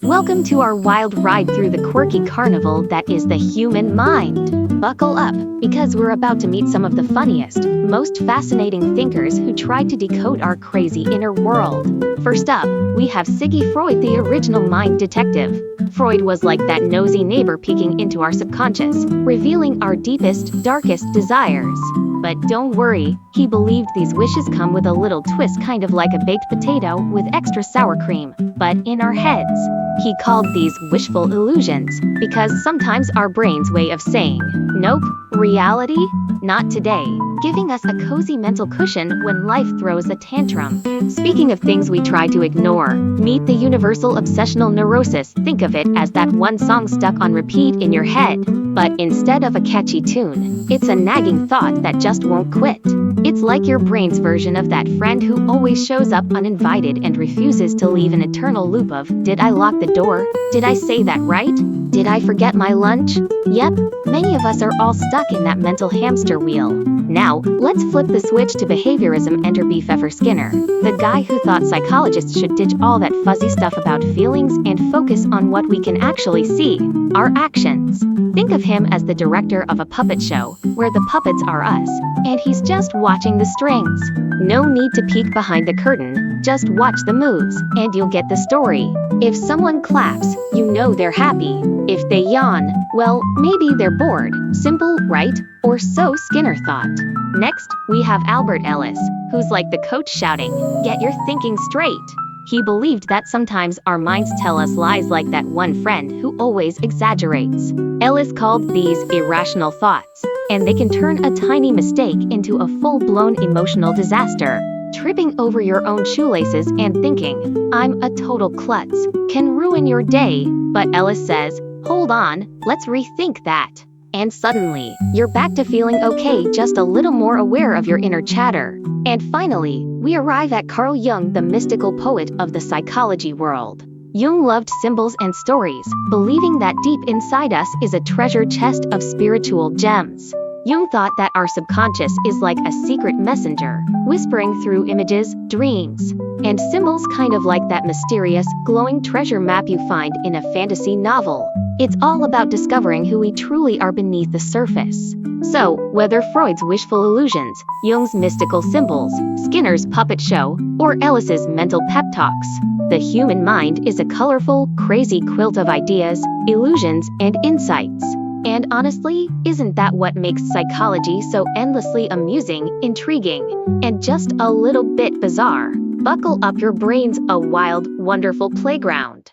Welcome to our wild ride through the quirky carnival that is the human mind. Buckle up, because we're about to meet some of the funniest, most fascinating thinkers who tried to decode our crazy inner world. First up, we have Siggy Freud, the original mind detective. Freud was like that nosy neighbor peeking into our subconscious, revealing our deepest, darkest desires. But don't worry, he believed these wishes come with a little twist, kind of like a baked potato with extra sour cream, but in our heads. He called these wishful illusions, because sometimes our brain's way of saying, nope, reality? Not today, giving us a cozy mental cushion when life throws a tantrum. Speaking of things we try to ignore, meet the universal obsessional neurosis. Think of it as that one song stuck on repeat in your head, but instead of a catchy tune, it's a nagging thought that just won't quit. It's like your brain's version of that friend who always shows up uninvited and refuses to leave, an eternal loop of, did I lock the door? Did I say that right? Did I forget my lunch? Yep, many of us are all stuck in that mental hamster wheel. Now, let's flip the switch to behaviorism. Enter B. Pfeffer Skinner, the guy who thought psychologists should ditch all that fuzzy stuff about feelings and focus on what we can actually see, our actions. Think of him as the director of a puppet show, where the puppets are us, and he's just watching the strings. No need to peek behind the curtain, just watch the moves, and you'll get the story. If someone claps, you know they're happy. If they yawn, well, maybe they're bored. Simple, right? Or so Skinner thought. Next, we have Albert Ellis, who's like the coach shouting, "Get your thinking straight." He believed that sometimes our minds tell us lies, like that one friend who always exaggerates. Ellis called these irrational thoughts, and they can turn a tiny mistake into a full-blown emotional disaster. Tripping over your own shoelaces and thinking, "I'm a total klutz," can ruin your day, but Ellis says, hold on, let's rethink that. And suddenly, you're back to feeling okay, just a little more aware of your inner chatter. And finally, we arrive at Carl Jung, the mystical poet of the psychology world. Jung loved symbols and stories, believing that deep inside us is a treasure chest of spiritual gems. Jung thought that our subconscious is like a secret messenger, whispering through images, dreams, and symbols, kind of like that mysterious, glowing treasure map you find in a fantasy novel. It's all about discovering who we truly are beneath the surface. So, whether Freud's wishful illusions, Jung's mystical symbols, Skinner's puppet show, or Ellis's mental pep talks, the human mind is a colorful, crazy quilt of ideas, illusions, and insights. And honestly, isn't that what makes psychology so endlessly amusing, intriguing, and just a little bit bizarre? Buckle up, your brain's a wild, wonderful playground.